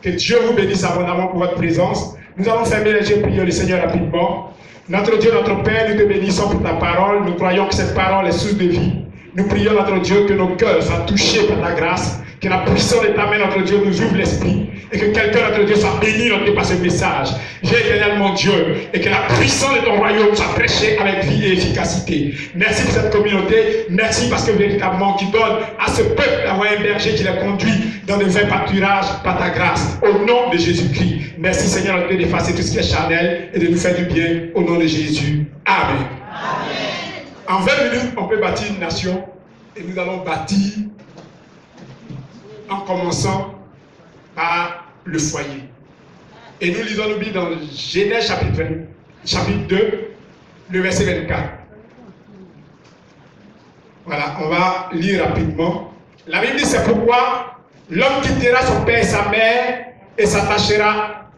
Que Dieu vous bénisse abondamment pour votre présence. Nous allons fermer les yeux et prier le Seigneur rapidement. Notre Dieu, notre Père, nous te bénissons pour ta parole. Nous croyons que cette parole est source de vie. Nous prions, notre Dieu, que nos cœurs soient touchés par ta grâce, que la puissance de ta main, notre Dieu, nous ouvre l'esprit, et que quelqu'un, notre Dieu, soit béni, notre Dieu, par ce message. J'ai éternel, mon Dieu, et que la puissance de ton royaume soit prêchée avec vie et efficacité. Merci pour cette communauté. Merci parce que véritablement, tu donnes à ce peuple d'avoir un berger qui les conduit dans de vrais pâturages par ta grâce. Au nom de Jésus-Christ. Merci, Seigneur, notre Dieu, d'effacer tout ce qui est charnel et de nous faire du bien. Au nom de Jésus. Amen. Amen. En 20 minutes, on peut bâtir une nation et nous allons bâtir en commençant par le foyer. Et nous lisons nos Bibles dans Genèse chapitre 2, le verset 24. Voilà, on va lire rapidement. La Bible dit, c'est pourquoi l'homme quittera son père et sa mère et s'attachera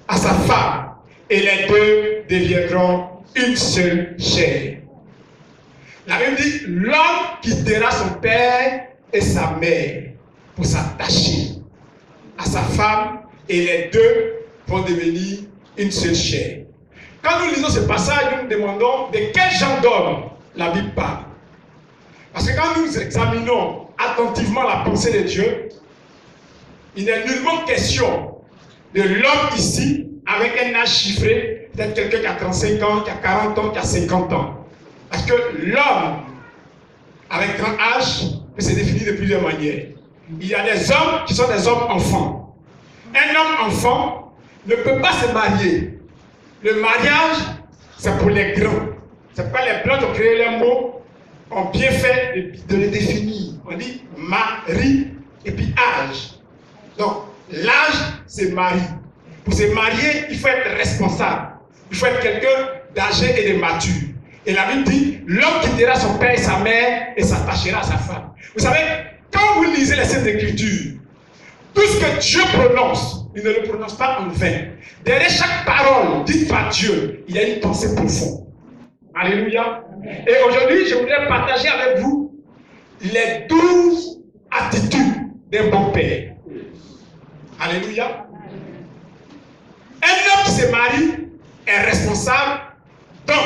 à sa femme, et les deux deviendront une seule chair. La Bible dit, l'homme quittera son père et sa mère pour s'attacher à sa femme, et les deux vont devenir une seule chair. Quand nous lisons ce passage, nous nous demandons de quel genre d'homme la Bible parle. Parce que quand nous examinons attentivement la pensée de Dieu, il n'est nullement question de l'homme ici avec un âge chiffré, peut-être quelqu'un qui a 35 ans, qui a 40 ans, qui a 50 ans. Parce que l'homme avec grand âge peut se définir de plusieurs manières. Il y a des hommes qui sont des hommes enfants. Un homme enfant ne peut pas se marier. Le mariage, c'est pour les grands. C'est pas les blancs qui ont créé les mots, ont bien fait de les définir. On dit mari et puis âge. Donc, l'âge, c'est mari. Pour se marier, il faut être responsable. Il faut être quelqu'un d'âgé et de mature. Et la Bible dit, l'homme quittera son père et sa mère et s'attachera à sa femme. Vous savez, quand vous lisez les Saintes Écritures, tout ce que Dieu prononce, il ne le prononce pas en vain. Derrière chaque parole dite par Dieu, il y a une pensée profonde. Alléluia. Et aujourd'hui, je voudrais partager avec vous les 12 attitudes d'un bon père. Alléluia. Un homme qui se marie est responsable. Donc,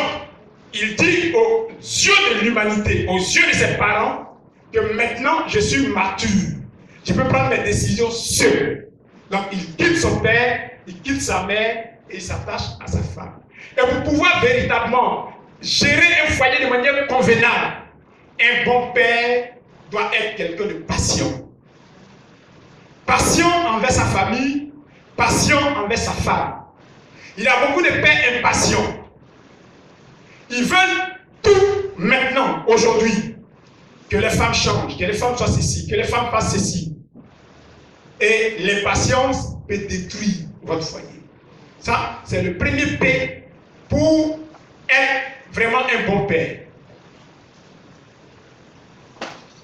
il dit aux yeux de l'humanité, aux yeux de ses parents, que maintenant je suis mature. Je peux prendre mes décisions seul. Donc, il quitte son père, il quitte sa mère et il s'attache à sa femme. Et pour pouvoir véritablement gérer un foyer de manière convenable, un bon père doit être quelqu'un de patient. Patient envers sa famille, patient envers sa femme. Il y a beaucoup de pères impatients. Ils veulent tout maintenant, aujourd'hui. Que les femmes changent, que les femmes soient ceci, que les femmes fassent ceci. Et l'impatience peut détruire votre foyer. Ça, c'est le premier P pour être vraiment un bon père.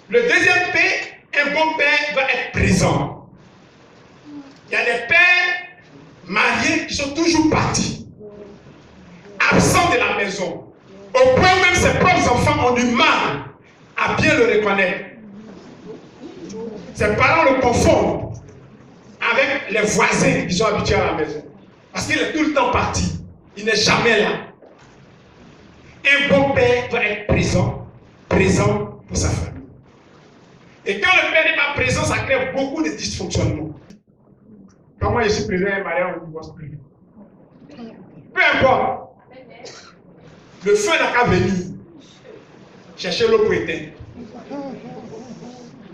Le deuxième P, un bon père doit être présent. Il y a des pères mariés qui sont toujours partis, absents de la maison, au point où même ses propres enfants ont du mal à bien le reconnaître. Ses parents le confondent avec les voisins qui sont habitués à la maison. Parce qu'il est tout le temps parti. Il n'est jamais là. Un bon père doit être présent pour sa famille. Et quand le père n'est pas présent, ça crée beaucoup de dysfonctionnements. Quand moi je suis présent à un mariage, on ne divorce plus. Peu importe. Le feu n'a qu'à venir. Cherchez l'eau pour éteindre.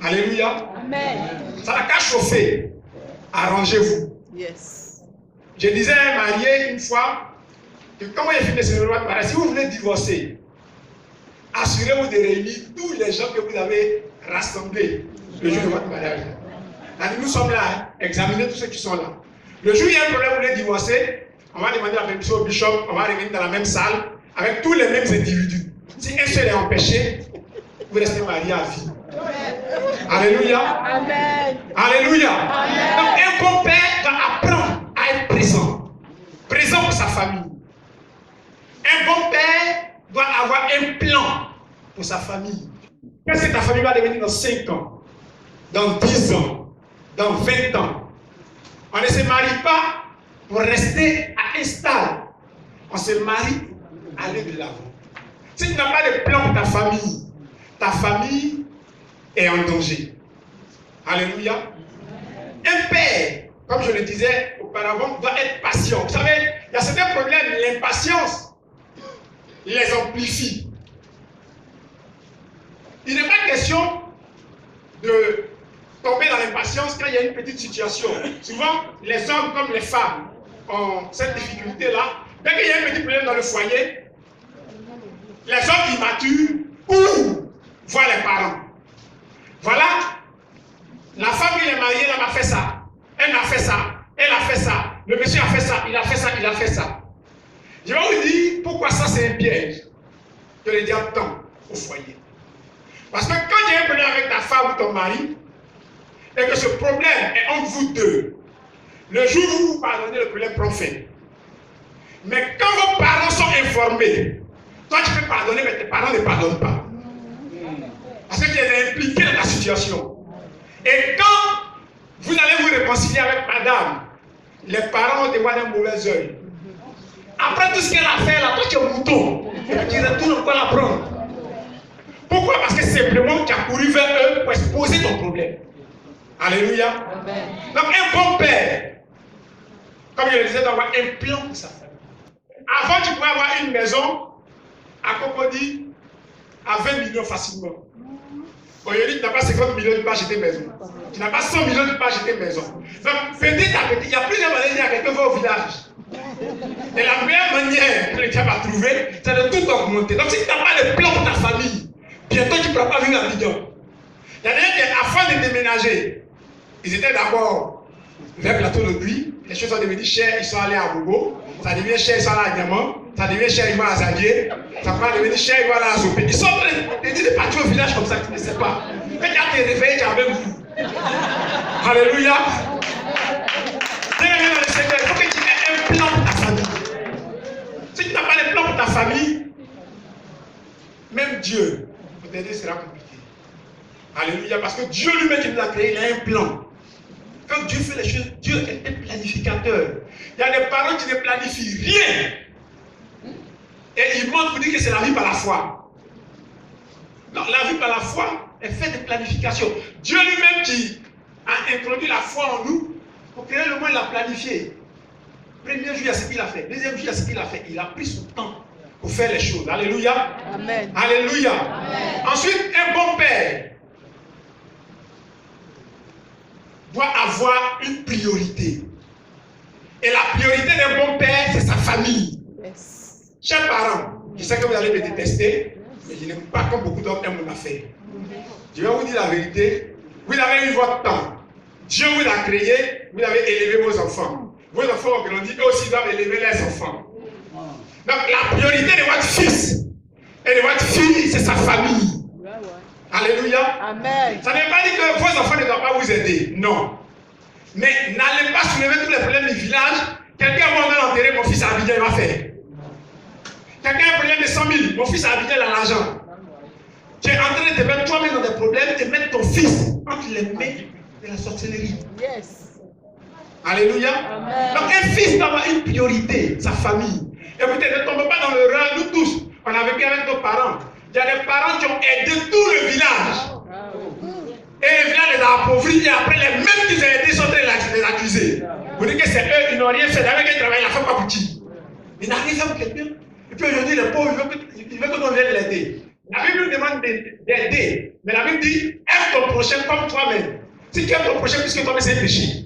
Alléluia. Amen. Ça n'a qu'à chauffer. Arrangez-vous. Yes. Je disais à un marié une fois que comment il a fini de se marier, si vous voulez divorcer, assurez-vous de réunir tous les gens que vous avez rassemblés le jour de votre mariage. Nous sommes là, hein, examinez tous ceux qui sont là. Le jour où il y a un problème, vous voulez divorcer, on va demander la permission au bishop, on va revenir dans la même salle avec tous les mêmes individus. Si un seul est empêché, vous restez marié à vie. Alléluia. Amen. Alléluia. Amen. Donc un bon père doit apprendre à être présent. Présent pour sa famille. Un bon père doit avoir un plan pour sa famille. Qu'est-ce que ta famille va devenir dans 5 ans, dans 10 ans, dans 20 ans? On ne se marie pas pour rester à un stade. On se marie pour aller de l'avant. Si tu n'as pas de plan pour ta famille est en danger. Alléluia. Un père, comme je le disais auparavant, doit être patient. Vous savez, il y a certains problèmes, l'impatience les amplifie. Il n'est pas question de tomber dans l'impatience quand il y a une petite situation. Souvent, les hommes comme les femmes ont cette difficulté-là. Dès qu'il y a un petit problème dans le foyer, les hommes immatures voient les parents. Voilà, la femme qui est mariée, elle m'a fait ça. Elle m'a fait ça. Elle a fait ça. Le monsieur a fait ça. Il a fait ça. Il a fait ça. Je vais vous dire pourquoi ça c'est un piège de le dire tant au foyer. Parce que quand il y a un problème avec ta femme ou ton mari, et que ce problème est entre vous deux, le jour où vous pardonnez, le problème prend fin. Mais quand vos parents sont informés, toi tu peux pardonner, mais tes parents ne pardonnent pas. Parce que tu es impliqué dans la situation. Et quand vous allez vous réconcilier avec madame, les parents te voient d'un mauvais œil. Après tout ce qu'elle a fait là, toi tu es un mouton. Tu retournes encore la prendre. Pourquoi? Parce que simplement tu as couru vers eux pour exposer ton problème. Alléluia. Amen. Donc un bon père, comme je le disais, doit avoir un plan pour sa famille. Avant tu pouvais avoir une maison à Cocody à 20 millions facilement. Aujourd'hui, tu n'as pas 50 millions, tu peux acheter maison. Tu n'as pas 100 millions, tu peux acheter maison. Donc, petit à petit, il y a plusieurs manières de dire à quelqu'un va au village. Et la meilleure manière que le diable a trouvé, c'est de tout augmenter. Donc, si tu n'as pas de plan pour ta famille, bientôt tu ne pourras pas vivre à Bidon. Il y en a qui, avant de déménager, ils étaient d'abord vers Plateau de Puy, les choses sont devenues chères, ils sont allés à Bobo, ça devient cher, ils sont allés à Diamant, ça devient cher, ils vont à Zadier, ça va devenir cher, ils vont aller à Zopé. Ils sont en train de partir au village comme ça, tu ne sais pas. Quand tu as te réveillé, tu as avec vous. Alléluia. Bien dans le Seigneur, il faut que tu aies un plan pour ta famille. Si tu n'as pas de plan pour ta famille, même Dieu, pour t'aider, sera compliqué. Alléluia, parce que Dieu lui-même qui nous a créé, il a un plan. Quand Dieu fait les choses, Dieu est un planificateur. Il y a des parents qui ne planifient rien. Et ils mentent pour dire que c'est la vie par la foi. Non, la vie par la foi est faite de planification. Dieu lui-même qui a introduit la foi en nous, pour créer le monde, il a planifié. Premier jour, il y a ce qu'il a fait. Deuxième jour, il y a ce qu'il a fait. Il a pris son temps pour faire les choses. Alléluia. Amen. Alléluia. Amen. Ensuite, un bon père doit avoir une priorité. Et la priorité d'un bon père, c'est sa famille. Yes. Chers parents, je sais que vous allez me détester, mais je n'aime pas comme beaucoup d'autres aiment mon affaire. Je vais vous dire la vérité. Vous avez eu votre temps. Dieu vous a créé, vous avez élevé vos enfants. Vos enfants ont grandi, eux aussi doivent élever leurs enfants. Donc la priorité de votre fils et de votre fille, c'est sa famille. Alléluia. Amen. Ça ne veut pas dire que vos enfants ne doivent pas vous aider. Non. Mais n'allez pas soulever tous les problèmes du village. Quelqu'un va enterrer mon fils à Abidjan, il va faire. Quelqu'un a un problème de 100 000, mon fils à Abidjan, il a l'argent. Tu es en train de te mettre toi-même dans des problèmes et mettre ton fils entre les mains de la sorcellerie. Yes. Alléluia. Amen. Donc un fils doit avoir une priorité, sa famille. Écoutez, ne tombez pas dans le rang, nous tous. On a vécu avec nos parents. Il y a des parents qui ont aidé tout le village. Et le village les a appauvris et après les mêmes qu'ils ont aidés sont en train de les accuser. Vous dites que c'est eux, ils n'ont rien fait. Avec un travail, il n'a fait pas pour qui. Il n'a rien fait pour quelqu'un. Et puis aujourd'hui, les pauvres, ils veulent que l'on vienne l'aider. La Bible nous demande d'aider. Mais la Bible dit, aime ton prochain comme toi-même. Si tu aimes ton prochain plus que toi-même, c'est un péché.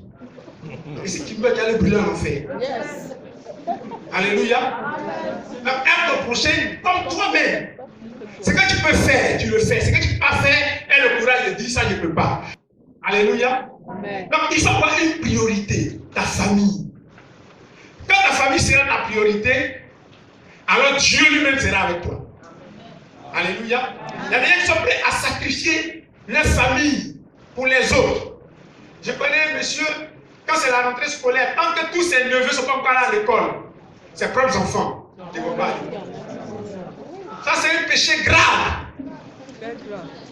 Et si tu veux, tu allais brûler en enfer. Yes. Alléluia. Donc aime ton prochain comme toi-même. Ce que tu peux faire, tu le fais. Ce que tu ne peux pas faire, aie le courage de dire ça, je ne peux pas. Alléluia. Amen. Donc il faut avoir une priorité, ta famille. Quand ta famille sera ta priorité, alors Dieu lui-même sera avec toi. Alléluia. Il y a des gens qui sont prêts à sacrifier leur famille pour les autres. Je connais un monsieur, quand c'est la rentrée scolaire, tant que tous ses neveux ne sont pas encore à l'école, ses propres enfants, ils ne vont pas aller. Ça, c'est un péché grave.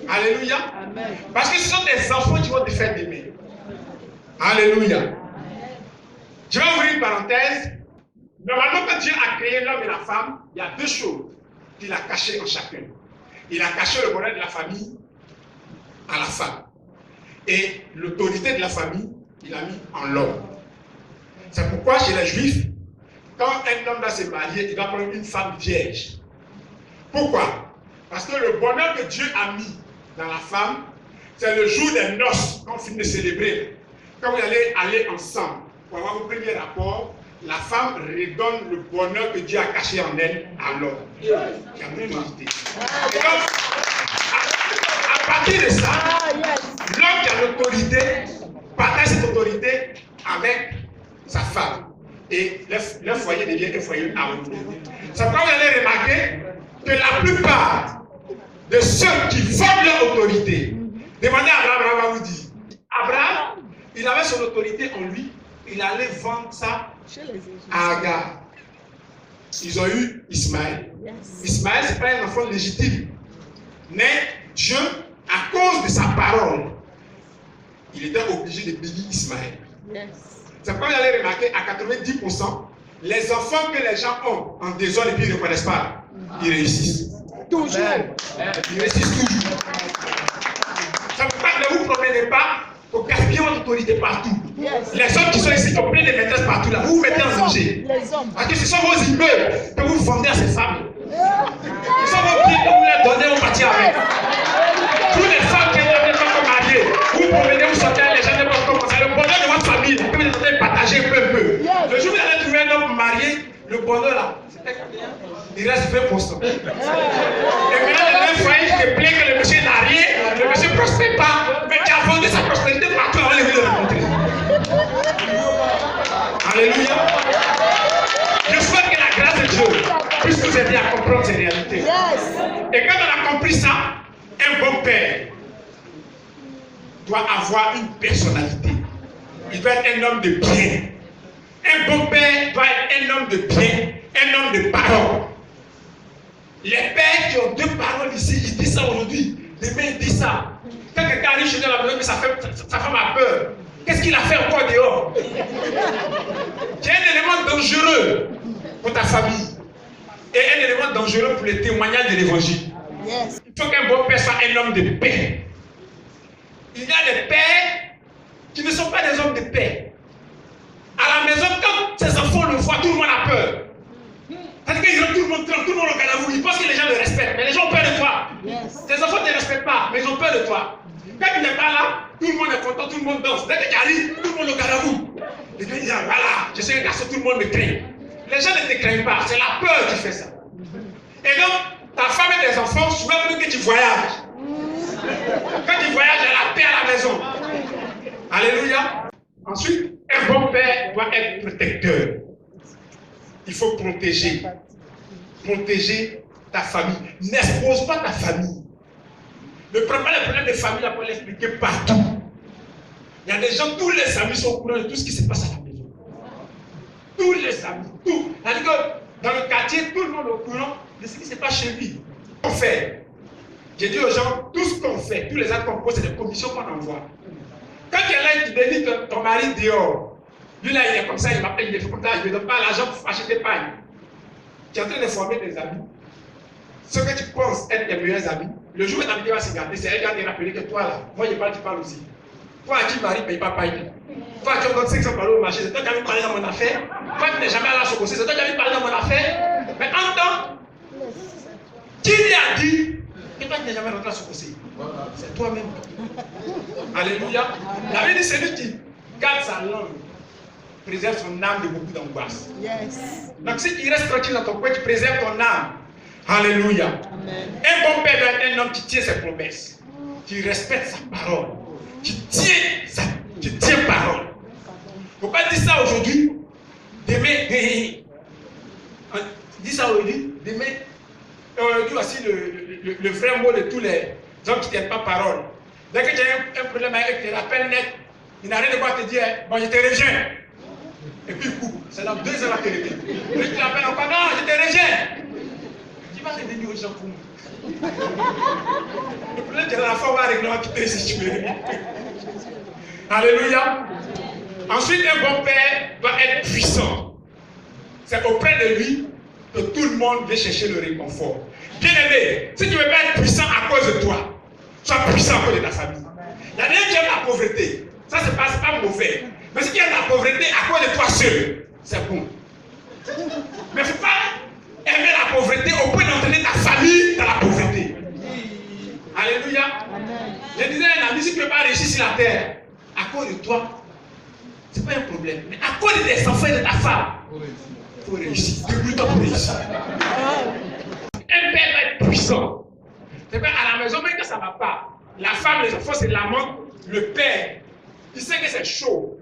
Alléluia. Amen. Parce que ce sont des enfants qui vont te faire aimer. Alléluia. Je vais ouvrir une parenthèse. Normalement, quand Dieu a créé l'homme et la femme, il y a deux choses qu'il a cachées en chacun. Il a caché le bonheur de la famille à la femme. Et l'autorité de la famille, il a mis en l'homme. C'est pourquoi chez les Juifs, quand un homme va se marier, il va prendre une femme vierge. Pourquoi? Parce que le bonheur que Dieu a mis dans la femme, c'est le jour des noces, quand on finit de célébrer. Quand vous allez aller ensemble pour avoir vos premiers rapports, la femme redonne le bonheur que Dieu a caché en elle à l'homme. Il y a l'autorité. Et donc, à partir de ça, l'homme qui a l'autorité partage cette autorité avec sa femme. Et leur foyer devient un foyer harmonieux. C'est pourquoi vous allez remarquer que la plupart de ceux qui vendent leur autorité, demandez à Abraham, Abraham va vous dire. Abraham, il avait son autorité en lui, il allait vendre ça à Agar. Ils ont eu Ismaël. Ismaël, ce n'est pas un enfant légitime. Mais Dieu, à cause de sa parole, il était obligé de bénir Ismaël. C'est pourquoi vous allez remarquer, à 90%, les enfants que les gens ont en désordre et puis ils ne reconnaissent pas, ils réussissent. Toujours. Ils réussissent toujours. C'est pourquoi ne vous promenez pas pour gaspiller votre autorité partout. Les hommes qui sont ici, qui ont plein de maîtresses partout là, vous vous mettez en danger. Parce que ce sont vos immeubles que vous vendez à ces femmes. Ce sont vos biens que vous leur donnez au bâti avec. Toutes les femmes qui n'ont pas mariées, vous promenez, vous sortez, les gens ne vont pas commencer. Le bonheur de votre famille, que vous êtes partager peu à peu. Le jour où vous allez trouver un homme marié, le bonheur là, il reste 20%. Et maintenant, dans un foyer qui te plaît que le monsieur n'a rien, le monsieur ne prospère pas, mais tu as vendu sa prospérité partout avant de venir le rencontrer. Alléluia. Je souhaite que la grâce de Dieu puisse nous aider à comprendre ces réalités. Et quand on a compris ça, un bon père doit avoir une personnalité. Il doit être un homme de bien. Un bon père doit être un homme de bien, un homme de parole. Les pères qui ont deux paroles ici, ils disent ça aujourd'hui, demain ils disent ça. Quand quelqu'un arrive chez nous à la maison, mais sa femme a peur. Qu'est-ce qu'il a fait encore dehors? C'est un élément dangereux pour ta famille et un élément dangereux pour le témoignage de l'évangile. Il faut qu'un bon père soit un homme de paix. Il y a des pères qui ne sont pas des hommes de paix. À la maison, quand ses enfants le voient, tout le monde a peur. C'est-à-dire que tout le monde regarde à vous, ils pensent que les gens le respectent, mais les gens ont peur de toi. Tes enfants ne te respectent pas, mais ils ont peur de toi. Quand tu n'es pas là, tout le monde est content, tout le monde danse. Dès que tu arrives, tout le monde regarde à vous. Et puis ils disent, voilà, je suis un garçon, tout le monde me craint. Les gens ne te craignent pas, c'est la peur qui fait ça. Et donc, ta femme et tes enfants souhaitent que tu voyages. Quand tu voyages, il y a la paix à la maison. Alléluia. Ensuite, un bon père doit être protecteur. Il faut protéger. Protéger ta famille. N'expose pas ta famille. Ne prends pas les problèmes de famille là pour l'expliquer partout. Il y a des gens, tous les amis sont au courant de tout ce qui se passe à la maison. Tous les amis, tout. C'est-à-dire que dans le quartier, tout le monde est au courant de ce qui se passe chez lui. On fait. J'ai dit aux gens, tout ce qu'on fait, tous les actes qu'on pose, c'est des commissions qu'on envoie. Quand quelqu'un qui dénie ton mari dehors, lui là, il est comme ça, il m'appelle, il est comme ça, il ne me donne pas l'argent pour acheter des pagnes. Tu es en train de former des amis. Ce que tu penses être tes meilleurs amis, le jour où ta vie va se garder, c'est elle qui va te rappeler que toi là, moi je parle, tu parles aussi. Toi à qui mari ne paye pas paille. Toi qui donne 500 balles au marché, c'est toi qui as vu parler dans mon affaire. Toi qui n'es jamais allé à la Sokosé, c'est toi qui as vu parler dans mon affaire. Mais en temps, qui lui a dit que toi qui n'es jamais rentré à la Sokosé? C'est toi-même. Alléluia. La Bible dit celui qui garde sa langue préserve son âme de beaucoup d'angoisse. Donc si tu restes tranquille dans ton coin, tu préserves ton âme. Alléluia. Un bon père doit être un homme qui tient ses promesses, qui respecte sa parole, qui tient parole. Il ne faut pas dire ça aujourd'hui, demain, dis ça aujourd'hui, demain, aujourd'hui voici le vrai mot de tous les hommes qui ne tiennent pas parole. Dès que tu as un problème avec tes rappels nets, il n'a rien de quoi te dire, bon je te reviens. Et puis il coupe, c'est dans 2 heures à te répéter. Puis tu l'appelles encore, non, je te reviens. Tu vas revenir aux gens pour moi. Le problème c'est que la fois on va régler, on va quitter si tu veux. Alléluia. Ensuite, un bon père doit être puissant. C'est auprès de lui que tout le monde vient chercher le réconfort. Bien aimé, si tu ne veux pas être puissant à cause de toi, sois puissant à cause de ta famille. Il y a des gens qui aiment la pauvreté. Ça, c'est pas mauvais. Mais si tu aimes la pauvreté à cause de toi seul, c'est bon. Mais il ne faut pas aimer la pauvreté au point d'entraîner ta famille dans la pauvreté. Alléluia. Je disais à un ami, si tu ne veux pas réussir sur la terre, à cause de toi, ce n'est pas un problème. Mais à cause des enfants et de ta femme, il faut réussir. Débrouille-toi pour réussir. Un père va être puissant. C'est vrai, à la maison, même quand ça ne va pas, la femme, les enfants se lamentent, le père, il sait que c'est chaud.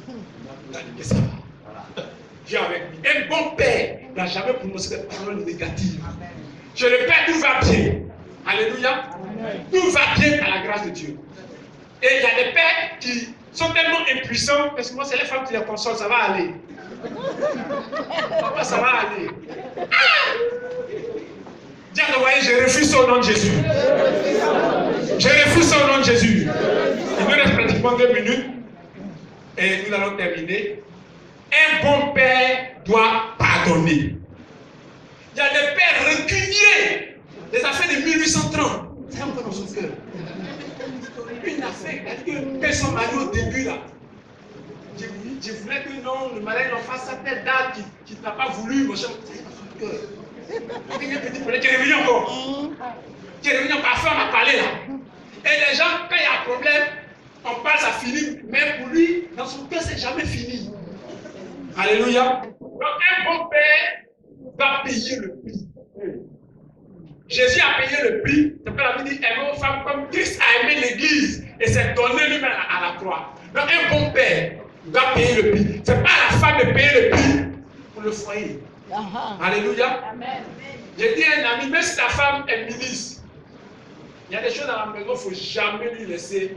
Il a dit que ça va. Viens avec lui. Un bon père n'a jamais prononcé des paroles négatives. Je le père, tout va bien. Alléluia. Tout va bien à la grâce de Dieu. Et il y a des pères qui sont tellement impuissants que moi, c'est les femmes qui les consolent, ça va aller. Papa, ça va aller. Dis à ton voyage, je refuse au nom de Jésus. Je refuse au nom de Jésus. Il nous reste pratiquement 2 minutes et nous allons terminer. Un bon père doit pardonner. Il y a des pères réguliers. Les affaires de 1830. C'est encore dans son cœur. Une affaire, qu'elles sont mariées au début là. Je voulais que non, le mariage en fasse à telle date qui n'a pas voulu, mon cher. C'est dans son cœur. Tu es revenu encore. Tu es revenu encore. Après, on a parlé là. Et les gens, quand il y a un problème, on parle, ça finit. Mais pour lui, dans son cœur, c'est jamais fini. Alléluia. Donc, un bon père va payer le prix. Jésus a payé le prix. C'est pourquoi la Bible dit aimez aux femmes comme Christ a aimé l'Église et s'est donné lui-même à la croix. Donc, un bon père va payer le prix. Ce n'est pas à la femme de payer le prix pour le foyer. Alléluia. Amen. J'ai dit à un ami, même si ta femme est ministre, il y a des choses dans la maison, il ne faut jamais lui laisser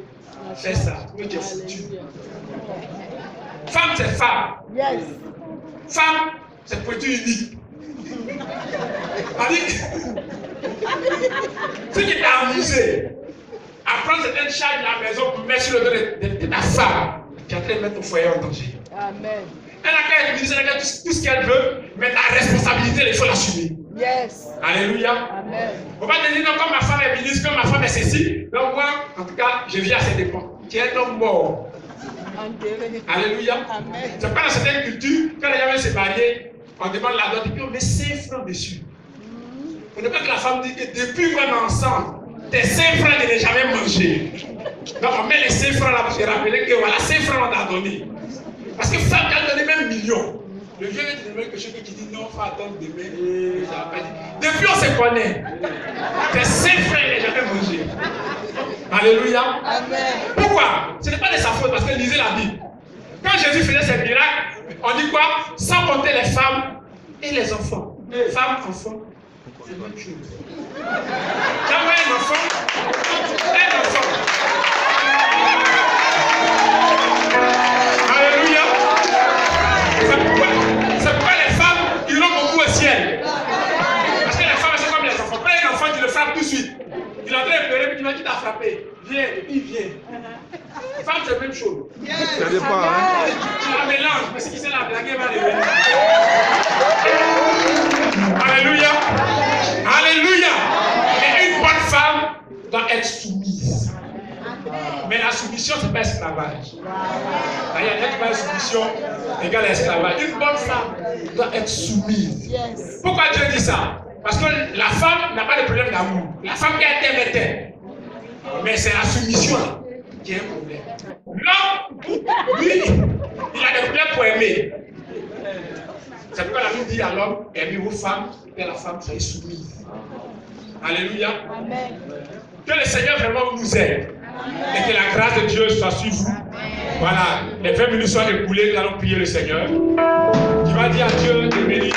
faire ça. Tu es foutu. Femme, c'est femme. Yes. Femme, c'est produit unique. Si tu t'es amusé à prendre certaines charges de la maison pour mettre sur le dos de ta femme, tu es en train de mettre ton foyer en danger. Amen. Elle a qu'à être ministre, elle a qu'à tout ce qu'elle veut, mais ta responsabilité, il faut l'assumer. Yes. Alléluia. Amen. On va te dire, non, comme ma femme est ministre, comme ma femme est ceci, donc moi, en tout cas, je vis à ses dépens. Tu es un homme mort. Alléluia. Amen. C'est pas dans certaines cultures, quand les gens veulent se marier, on demande la dot et puis on met 5 francs dessus. On ne peut que la femme dit que depuis qu'on est ensemble, tes 5 francs ne l'ont jamais mangé. Donc on met les 5 francs là pour se rappeler que voilà, 5 francs on t'a donné. Parce que femme qui a donné même millions. Le vieux vient de donner quelque chose qui dit non, faut attendre demain. Depuis on se connaît. Tes 5 francs ne l'ont jamais mangé. Alléluia. Amen. Pourquoi? Ce n'est pas de sa faute parce que lisez la Bible. Quand Jésus faisait ses miracles, on dit quoi? Sans compter les femmes et les enfants. Femmes, enfants, c'est bonne chose. Tu as un enfant? Un enfant. Alléluia. C'est pourquoi les femmes iront beaucoup au ciel. Parce que les femmes sont comme les enfants. Quand un enfant, tu le frappes tout de suite. Il est en train de pleurer, puis tu vas qui t'a frappé. Viens, il vient. Femme, c'est la même chose. Ça dépend. Tu la mélanges, mais si tu sais la blague, va revenir. Alléluia. Alléluia. Et une bonne femme doit être soumise. Mais la soumission, ce n'est pas esclavage. Il y a des gens qui parlent de soumission égale esclavage. Une bonne femme doit être soumise. Pourquoi Dieu dit ça? Parce que la femme n'a pas de problème d'amour. La femme qui a été. Mais c'est la soumission qui est un problème. L'homme, lui, il a des problèmes pour aimer. C'est pourquoi la Bible dit à l'homme, aimez vos femmes, et la femme soyez soumise. Alléluia. Amen. Que le Seigneur vraiment nous aide. Amen. Et que la grâce de Dieu soit sur vous. Voilà, les 20 minutes sont écoulées, nous allons prier le Seigneur. Tu vas dire à Dieu de bénir.